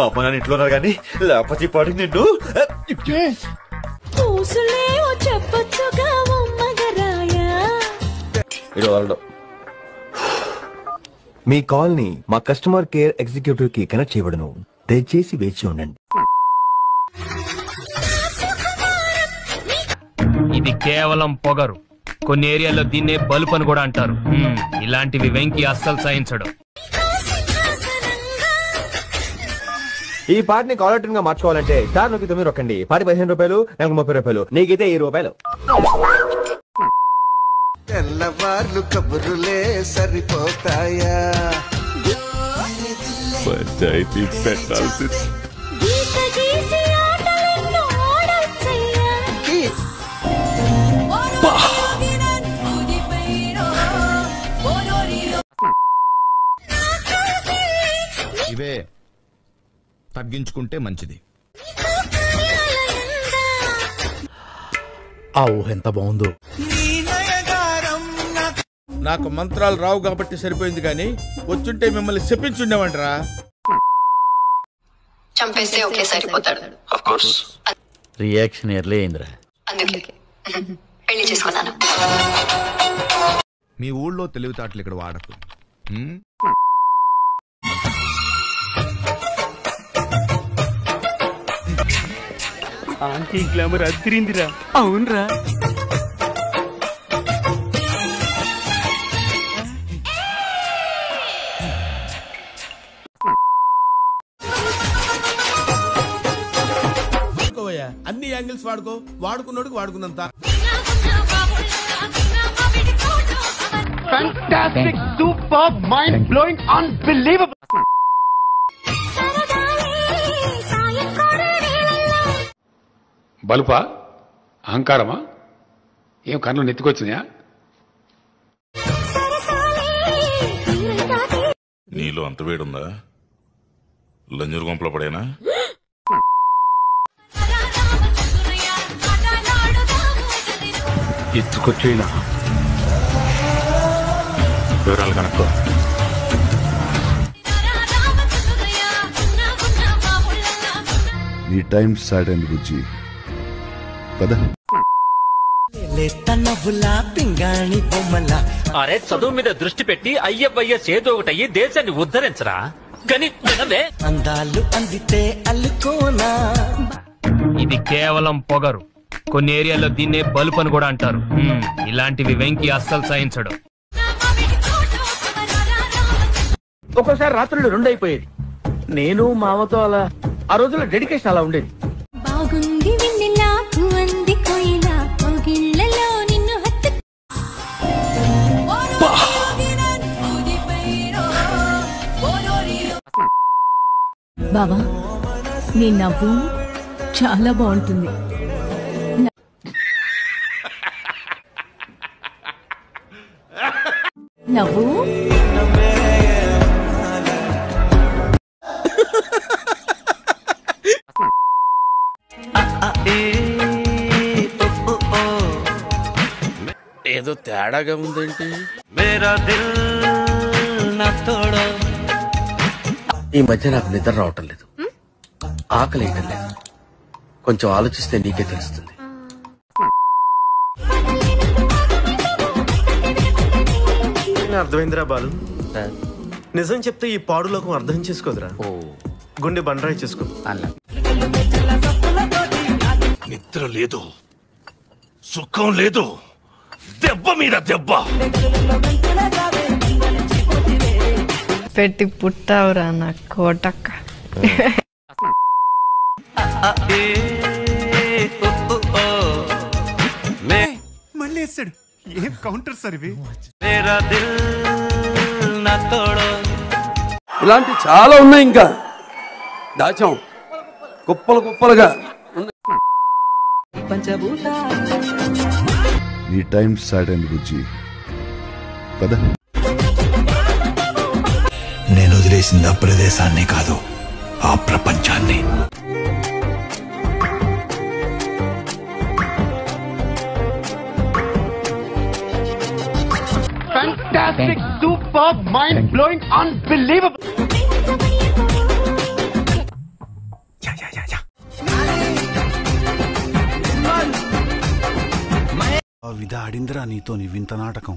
మా అమ్మ నాన్న ఇంట్లో ఉన్నారు కానీ లేకపోతే ఈ పాటికి నిన్ను మీ కాల్ ని మా కస్టమర్ కేర్ ఎగ్జిక్యూటివ్ కి కనెక్ట్ చేయబడును. దయచేసి వేచి ఉండండి. ఇది కేవలం పొగరు. కొన్ని ఏరియాలో దీన్నే బల్బ్ అని కూడా అంటారు. ఇలాంటివి వెంకి అస్సలు సహించడు. ఈ పాటని కాలర్ ట్యూన్ గా మార్చుకోవాలంటే స్టార్ నొక్కి 9 రొక్కండి. పాటి 15 రూపాయలు, నాకు 30 రూపాయలు, నీకైతే 10 రూపాయలు. తెల్లవార్లు కబురులే సరిపోతాయా? పంచాయతీ పెట్టాల్సింది. ఇవే తగ్గించుకుంటే మంచిది. ఆ ఊహ ఎంత బాగుందో. నాకు మంత్రాలు రావు కాబట్టి సరిపోయింది, కానీ వచ్చుంటే మిమ్మల్ని చెప్పించుండేవంటరా. చంపేస్తే ఓకే సరిపోతాడు. రియాక్షన్ ఎర్లీ అయిందిరా. అందుకే పెళ్లి చేసుకున్నాను. మీ ఊళ్ళో తెలివితేటలు ఇక్కడ వాడకు. ఆంటీ గ్లామర్ అదిరిందిరా. అవునరా. అన్ని యాంగిల్స్ వాడుకో, వాడుకున్నోడికి వాడుకున్నంత. Fantastic, superb, mind-blowing, unbelievable. బలుపా, అహంకారమా, ఏం కన్ను నెత్తికొచ్చినాయా? నీలో అంత వేడుందా? లంజూరు గుంపలో పడేనా? ఎత్తుకొచ్చేనా వివరాలు కనుక్కో. నీ టైం స్టార్ట్ అయింది బుజ్జి, పద. అరే చదువు మీద దృష్టి పెట్టి అయ్యవయ్య చేదో ఒకటయ్యి దేశాన్ని ఉద్ధరించరా. కానీ అందాలు అందితే అల్లుకోనా. ఇది కేవలం పొగరు. కొన్ని ఏరియాలో దీన్నే బల్బ్ అని కూడా అంటారు. ఇలాంటివి వెంకి అస్సలు సహించడు. ఒక్కోసారి రాత్రులు 2 అయిపోయేది. నేను మామతో అలా ఆ రోజుల్లో డెడికేషన్ అలా ఉండేది. బావా, నీ నవ్వు చాలా బాగుంటుంది. నవ్వు ఏదో తేడాగా ఉందేంటి? ఈ మధ్య నాకు నిద్ర రావటం లేదు, ఆకలి వేయటం లేదు. కొంచెం ఆలోచిస్తే నీకే తెలుస్తుంది. అర్థమైందిరా బాలు. నిజం చెప్తే ఈ పాడులోకం అర్థం చేసుకోదురా. గుండె బండరాయి చేసుకో. నిద్ర లేదు, సుఖం లేదు, దెబ్బ మీద దెబ్బ. పెట్టి పుట్టావురా నా కోటక్క. మళ్ళీ వేస్తాడు. ఏం కౌంటర్ సార్ ఇవి? ఇలాంటి చాలా ఉన్నాయి, ఇంకా దాచాం కుప్పలు కుప్పలుగా. నీ టైం స్టార్ట్ అయింది బుజ్జి, పద. నేను వదిలేసింది ఆ ప్రదేశాన్ని కాదు, ఆ ప్రపంచాన్ని. Fantastic, superb, mind-blowing, unbelievable. విధ ఆడిందిరా నీతో నీ వింత నాటకం.